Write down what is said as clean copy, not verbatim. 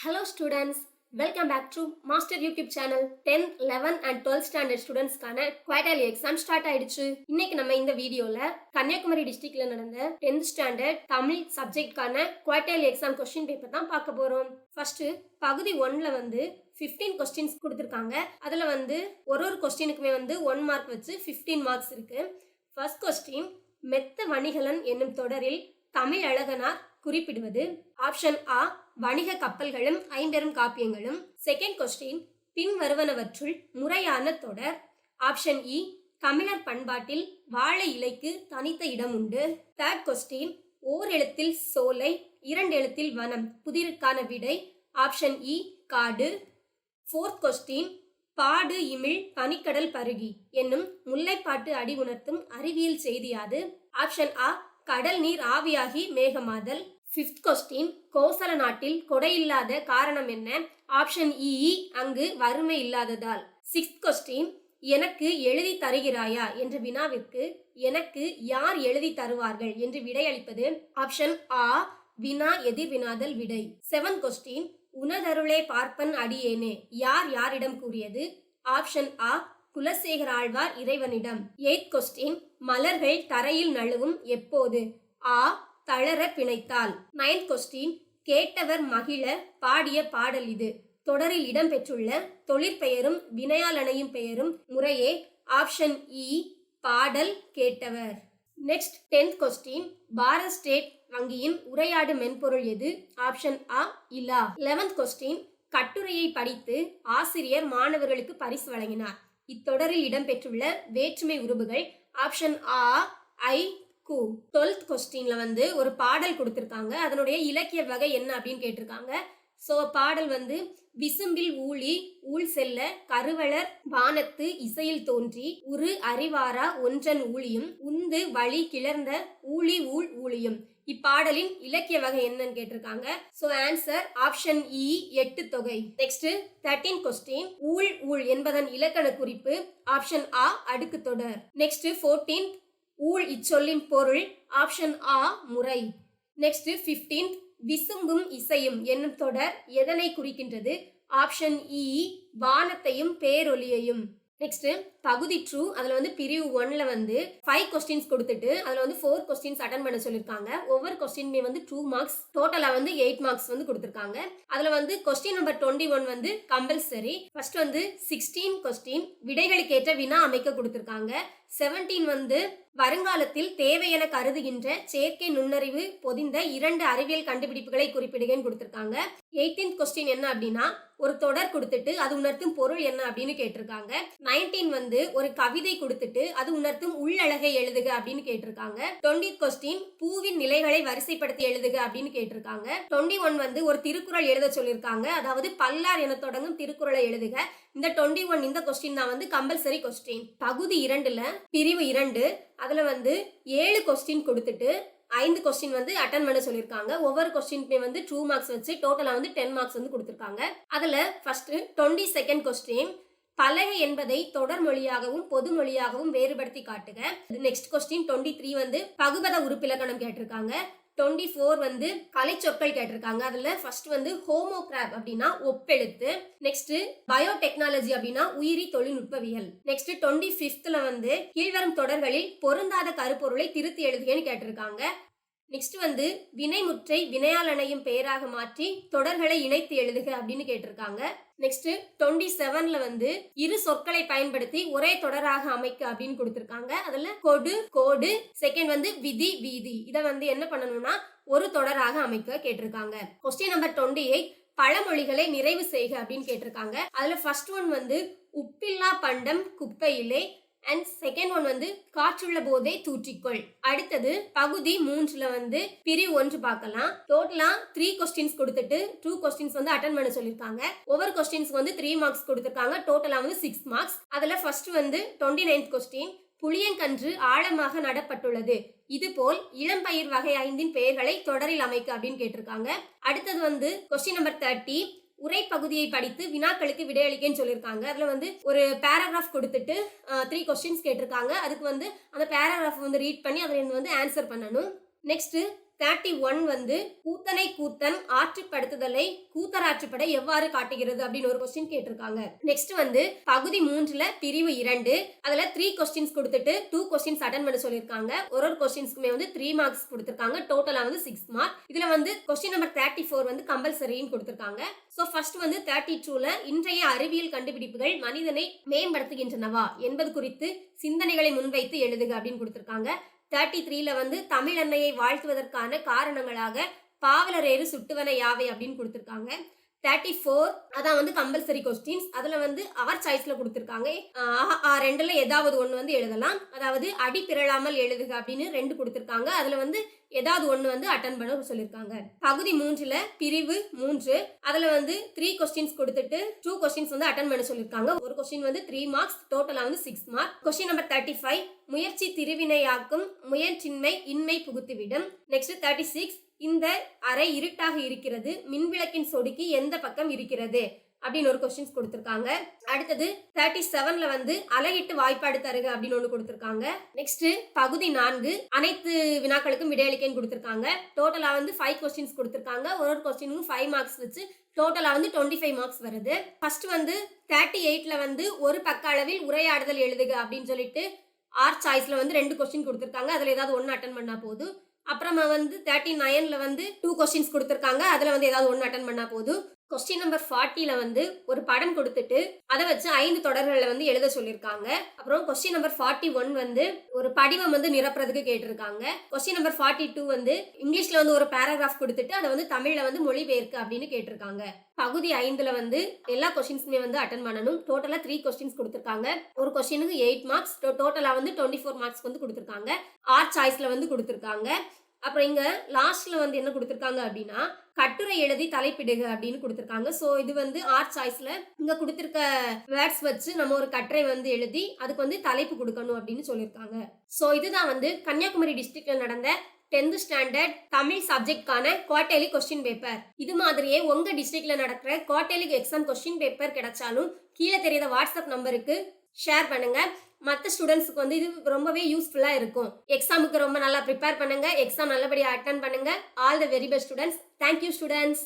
Hello students, welcome back to Master YouTube channel. 10th, 11th and 12th standard students கான quarterly exam start ஆயிடுச்சு. இன்னைக்கு நம்ம இந்த வீடியோல கன்னியாகுமரி டிஸ்ட்ரிக்ட்ல நடந்த 10th ஸ்டாண்டர்ட் தமிழ் சப்ஜெக்ட்கான குவார்டர்லி எக்ஸாம் கொஸ்டின் பேப்பர் தான் பார்க்க போறோம். ஃபர்ஸ்ட் பகுதி 1ல 15 கொஸ்டின்ஸ் கொடுத்திருக்காங்க. அதுல ஒரு கொஸ்டினுக்குமே 1 மார்க் வச்சு 15 மார்க்ஸ் இருக்கு. ஃபர்ஸ்ட் கொஸ்டின், மெத்த வணிகலன் என்னும் தொடரில் தமிழ் அழகனார் குறிப்பிடுவது. ஆப்ஷன் ஆ, வணிக கப்பல்களும் ஐம்பெரும் காப்பியங்களும். செகண்ட் கொஸ்டின், பின் வருவனவற்றுள் முறையான தொடர். ஆப்ஷன் இ, தமிழர் பண்பாட்டில் வாழை இலைக்கு தனித்த இடம் உண்டு. தேர்ட் கொஸ்டின், ஓர் எழுத்தில் சோலை, 2 எழுத்தில் வனம். புதிருக்கான விடை ஆப்ஷன் இ, காடு. ஃபோர்த் கொஸ்டின், பாடு இமிழ் பனிக்கடல் பருகி என்னும் முல்லைப்பாட்டு அடி உணர்த்தும் அறிவியல் செய்தியாது. ஆப்ஷன் ஆ, கடல் நீர் ஆவியாகி மேகமாதல். ஃபிஃப்த் கொஸ்டின், கோசல நாட்டில் கொடை இல்லாத காரணம் என்ன? ஆப்ஷன் இ, அங்கு வறுமை இல்லாததால். சிக்ஸ்த் கொஸ்டின், எனக்கு எழுதி தருகிறாயா என்ற வினாவிற்கு எனக்கு யார் எழுதி தருவார்கள் என்று விடையளிப்பது. ஆப்ஷன் ஆ, வினா எதிர் வினாதல் விடை. செவன்த் கொஸ்டின், உனதருளே பார்ப்பன் அடியேனே யார் யாரிடம் கூறியது? ஆப்ஷன் ஆ, குலசேகர ஆழ்வார் இறைவனிடம். எய்த் கொஸ்டின், மலர்கள் தரையில் நழுவும் எப்போது? ஆ, தளர பிணைத்தால். நைன்த் கொஸ்டின், கேட்டவர் மகிழ பாடிய பாடல் இது. தொடரில் இடம்பெற்றுள்ள தொழிற்பெயரும் வினையாளனையும் பெயரும் முறையே. ஆப்ஷன் இ, பாடல் கேட்டவர். Next 10th question, Bharat state வங்கியின் உரையாடு மென்பொருள் எது? ஆப்ஷன் ஆ, இலா. 11th கொஸ்டின், கட்டுரையை படித்து ஆசிரியர் மாணவர்களுக்கு பரிசு வழங்கினார். இத்தொடரில் இடம்பெற்றுள்ள வேற்றுமை உருபுகள். ஆப்ஷன் ஆ, ஐ, கு. 12th கொஸ்டின்ல ஒரு பாடல் கொடுத்திருக்காங்க. அதனுடைய இலக்கிய வகை என்ன அப்படின்னு கேட்டிருக்காங்க. ஸோ பாடல் விசும்பில் ஊழி ஊழ் செல்ல கருவளர் வானத்து இசையில் தோன்றி உரு அறிவாரா ஒன்றன் ஊழியும் உந்து வழி கிளர்ந்த ஊழி ஊழ் ஊழியும். இப்பாடலின் இலக்கிய வகை என்னன்னு கேட்டிருக்காங்க. ஸோ ஆன்சர் ஆப்ஷன் இ, 8 தொகை. நெக்ஸ்ட் 13th கொஸ்டின், ஊழ் ஊழ் என்பதன் இலக்கண குறிப்பு. ஆப்ஷன் ஆ, அடுக்கு தொடர். நெக்ஸ்ட் 14th, ஊழ் இச்சொல்லின் பொருள். ஆப்ஷன் ஆ, முறை. நெக்ஸ்ட் 15th, விசும்பும் இசையும் என்னும் தொடர் எதனை குறிக்கின்றது? ஆப்ஷன் இ, வானத்தையும் பேரொலியையும். நெக்ஸ்ட் பகுதி 2, அதுல பிரிவு 1ல 5 கொஸ்டின்ஸ் கொடுத்துட்டு அதுல 4 கொஸ்டின்ஸ் அட்டன் பண்ண சொல்லிருக்காங்க. ஒவ்வொரு கொஸ்டினுமே 2 மார்க்ஸ், டோட்டலா 8 மார்க்ஸ் கொடுத்திருக்காங்க. அதுல question number 21 compulsory. First 16 question விடைகளுக்கு ஏற்ற வினா அமைக்க கொடுத்திருக்காங்க. 17 வருங்காலத்தில் தேவை என கருதுகின்ற செயற்கை நுண்ணறிவு பொதிந்த 2 அறிவியல் கண்டுபிடிப்புகளை குறிப்பிடுகன்னு கொடுத்திருக்காங்க. 18th கொஸ்டின் என்ன அப்படின்னா, ஒரு தொடர் கொடுத்துட்டு அது உணர்த்தும் பொருள் என்ன அப்படின்னு கேட்டிருக்காங்க. 19 ஒரு கவிதை கொடுத்துட்டு அது உணர்த்தும் உள்ளழகை எழுதுக அப்படின்னு கேட்டிருக்காங்க. 20th கொஸ்டின், பூவின் நிலைகளை வரிசைப்படுத்தி எழுதுக அப்படின்னு கேட்டிருக்காங்க. 21 ஒரு திருக்குறள் எழுத சொல்லியிருக்காங்க. அதாவது பல்லார் என தொடங்கும் திருக்குறளை எழுதுக. இந்த 21 இந்த கொஸ்டின் தான் கம்பல்சரி கொஸ்டின். பகுதி 2ல பிரிவு 2, அதுல 7 கொஸ்டின் கொடுத்துட்டு 5 கொஸ்டின் அட்டன் பண்ண சொல்லியிருக்காங்க. ஒவ்வொரு கொஸ்டினுக்குமே 2 மார்க்ஸ் வச்சு டோட்டலா 10 மார்க்ஸ் கொடுத்திருக்காங்க. அதுல ஃபர்ஸ்ட் 22nd கொஸ்டின், பலகை என்பதை தொடர் மொழியாகவும் பொது மொழியாகவும் வேறுபடுத்தி காட்டுக. நெக்ஸ்ட் கொஸ்டின் 23 பகுபத உறுப்பிலக்கணம் கேட்டிருக்காங்க. 24 கலை சொற்கள் கேட்டிருக்காங்க. அதுல ஃபர்ஸ்ட் ஹோமோகிராப் அப்படின்னா ஒப்பெழுத்து. நெக்ஸ்ட் பயோடெக்னாலஜி அப்படின்னா உயிரி தொழில்நுட்பவியல். நெக்ஸ்ட் 25th கீழ்வரும் தொடர்களில் பொருந்தாத கருப்பொருளை திருத்தி எழுதுகன்னு கேட்டிருக்காங்க. நெக்ஸ்ட் வினைமுற்றை வினையாளனையும் பெயராக மாற்றி தொடர்களை இணைத்து எழுதுக அப்படின்னு கேட்டிருக்காங்க. நெக்ஸ்ட் 27ல இரு சொற்களை பயன்படுத்தி ஒரே தொடராக அமைக்க அப்படின்னு கொடுத்திருக்காங்க. அதுல கொடு கோடு, செகண்ட் விதி வீதி. இதை என்ன பண்ணணும்னா ஒரு தொடராக அமைக்க கேட்டிருக்காங்க. கொஸ்டின் நம்பர் 28, பழமொழிகளை நிறைவு செய்க அப்படின்னு கேட்டிருக்காங்க. அதுல ஃபர்ஸ்ட் ஒன் உப்பில்லா பண்டம் குப்பையிலே அண்ட் செகண்ட் ஒன் காற்றுள்ள போதே தூற்றிக்கொள். அடுத்தது பகுதி 3ல பிரிவு 1 பார்க்கலாம். டோட்டலா 3 கொஸ்டின்ஸ் கொடுத்துட்டு 2 கொஸ்டின்ஸ் அட்டன் பண்ண சொல்லிருக்காங்க. ஒவ்வொரு கொஸ்டின்ஸ்க்கு 3 மார்க்ஸ் கொடுத்திருக்காங்க. டோட்டலா 6 மார்க்ஸ். அதுல ஃபர்ஸ்ட் 29th கொஸ்டின், புளியங்கன்று ஆழமாக நடப்பட்டுள்ளது. இதுபோல் இளம்பயிர் வகை 5 பெயர்களை தொடரில் அமைக்க அப்படின்னு கேட்டிருக்காங்க. அடுத்தது கொஸ்டின் நம்பர் 30, உரைப்பகுதியை படித்து வினாக்களுக்கு விடையளிக்கன்னு சொல்லியிருக்காங்க. அதுல ஒரு பேராகிராஃப் கொடுத்துட்டு 3 கொஸ்டின்ஸ் கேட்டிருக்காங்க. அதுக்கு அந்த பேராகிராஃப் ரீட் பண்ணி அதுல ஆன்சர் பண்ணணும். நெக்ஸ்ட் 31 வந்து கூத்தனை கூத்தன் ஆற்றுப்படுத்துதலை கூத்தராற்றுப்பட எவ்வாறு காட்டுகிறது அப்படின்னு ஒரு கொஸ்டின் கேட்டிருக்காங்க. நெக்ஸ்ட் வந்து பகுதி 3ல பிரிவு 2 அதுல 3 கொஸ்டின்ஸ் கொடுத்துட்டு 2 கொஸ்டின்ஸ் அட்டன் பண்ண சொல்லியிருக்காங்க. ஒரு கொஸ்டின்ஸ்க்குமே வந்து 3 மார்க்ஸ் கொடுத்திருக்காங்க. டோட்டலா வந்து 6 மார்க். இதுல வந்து கொஸ்டின் நம்பர் 34 வந்து கம்பல்சரின்னு கொடுத்திருக்காங்க. சோ ஃபர்ஸ்ட் வந்து 32ல இன்றைய அறிவியல் கண்டுபிடிப்புகள் மனிதனை மேம்படுத்துகின்றனவா என்பது குறித்து சிந்தனைகளை முன்வைத்து எழுதுக அப்படின்னு கொடுத்திருக்காங்க. 33ல வந்து தமிழ் அன்னையை வாழ்த்துவதற்கான காரணங்களாக பாவலரேறு சுட்டுவன யாவை அப்படின்னு கொடுத்திருக்காங்க. 34 அதான் வந்து கம்பல்சரி கொஸ்டின்ஸ். அதுல வந்து அவர் சாய்ஸ்ல கொடுத்திருக்காங்க. ரெண்டுல ஏதாவது ஒண்ணு வந்து எழுதலாம். அதாவது அடி பிறழாமல் எழுதுக அப்படின்னு 2 கொடுத்திருக்காங்க. அதுல வந்து ஏதாவது ஒண்ணு வந்து அட்டன் பண்ண சொல்லியிருக்காங்க. பகுதி 3ல பிரிவு 3 அதுல வந்து 3 கொஸ்டின்ஸ் கொடுத்துட்டு 2 கொஸ்டின்ஸ் வந்து அட்டன் பண்ண சொல்லியிருக்காங்க. ஒரு கொஸ்டின் வந்து 3 மார்க்ஸ், டோட்டலா வந்து 6 மார்க். கொஸ்டின் நம்பர் 35 முயற்சி திருவினையாக்கும் முயற்சின்மை இன்மை புகுத்திவிடும். நெக்ஸ்ட் 36 இந்த அறை இருட்டாக இருக்கிறது, மின்விளக்கின் சொடுக்கி எந்த பக்கம் இருக்கிறது அப்படின்னு ஒரு கொஸ்டின்ஸ் கொடுத்திருக்காங்க. அடுத்தது 37ல வந்து அலகிட்டு வாய்ப்பாடு தருக அப்படின்னு ஒண்ணு கொடுத்திருக்காங்க. நெக்ஸ்ட் பகுதி 4 அனைத்து வினாக்களுக்கும் விடையளிக்கன்னு கொடுத்திருக்காங்க. டோட்டலா வந்து 5 கொஸ்டின்ஸ் கொடுத்திருக்காங்க. ஒரு கொஸ்டினுக்கு 5 மார்க்ஸ் வச்சு டோட்டலா வந்து 25 மார்க்ஸ் வருது. ஃபர்ஸ்ட் வந்து 38ல வந்து ஒரு பக்க அளவில் உரையாடுதல் எழுதுக அப்படின்னு சொல்லிட்டு ஆர் சாய்ஸ்ல வந்து 2 கொஸ்டின் கொடுத்திருக்காங்க. அதுல ஏதாவது ஒன்னு அட்டன் பண்ணா போதும். அப்புறமா வந்து 39ல வந்து 2 கொஸ்டின்ஸ் கொடுத்திருக்காங்க. அதுல வந்து ஏதாவது ஒன்னு அட்டன் பண்ணா போதும். கொஸ்டின் நம்பர் 40ல வந்து ஒரு படம் கொடுத்துட்டு அதை வச்சு 5 தொடர்களை வந்து எழுத சொல்லியிருக்காங்க. அப்புறம் கொஸ்டின் நம்பர் 41 வந்து ஒரு படிவம் வந்து நிரப்புறதுக்கு கேட்டிருக்காங்க. கொஸ்டின் நம்பர் 42 வந்து இங்கிலீஷ்ல வந்து ஒரு பேராகிராஃப் கொடுத்துட்டு அதை வந்து தமிழ்ல வந்து மொழிபெயர்க்க அப்படின்னு கேட்டிருக்காங்க. பகுதி 5ல வந்து எல்லா கொஸ்டின்ஸுமே வந்து அட்டன் பண்ணணும். டோட்டலா 3 கொஸ்டின்ஸ் கொடுத்திருக்காங்க. ஒரு கொஸ்டினுக்கு 8 மார்க்ஸ், டோட்டலா வந்து 24 மார்க்ஸ் வந்து கொடுத்திருக்காங்க. ஆர் சாய்ஸ்ல வந்து கொடுத்திருக்காங்க. அப்புறம் இங்க லாஸ்ட்ல வந்து என்ன கொடுத்திருக்காங்க அப்படின்னா கட்டுரை எழுதி தலைப்பிடுக அப்படின்னு கொடுத்திருக்காங்க. சோ இது வந்து ஆர் சாய்ஸ்ல இங்க கொடுத்திருக்க வேர்ட்ஸ் வச்சு நம்ம ஒரு கட்டுரை வந்து எழுதி அதுக்கு வந்து தலைப்பு கொடுக்கணும் அப்படின்னு சொல்லியிருக்காங்க. சோ இதுதான் வந்து கன்னியாகுமரி டிஸ்ட்ரிக்ட்ல நடந்த 10th ஸ்டாண்டர்ட் தமிழ் சப்ஜெக்ட்கான குவார்டர்லி கொஸ்டின் பேப்பர். இது மாதிரியே உங்க டிஸ்ட்ரிக்ட்ல நடக்கிற குவார்டர்லி எக்ஸாம் கொஸ்டின் பேப்பர் கிடைச்சாலும் கீழே தெரியாத வாட்ஸ்அப் நம்பருக்கு ஷேர் பண்ணுங்க. மற்ற ஸ்டூடெண்ட்ஸ்க்கு வந்து இது ரொம்பவே யூஸ்ஃபுல்லா இருக்கும். எக்ஸாமுக்கு ரொம்ப நல்லா ப்ரிப்பேர் பண்ணுங்க. எக்ஸாம் நல்லபடியா அட்டெண்ட் பண்ணுங்க. All the very best students. Thank you students.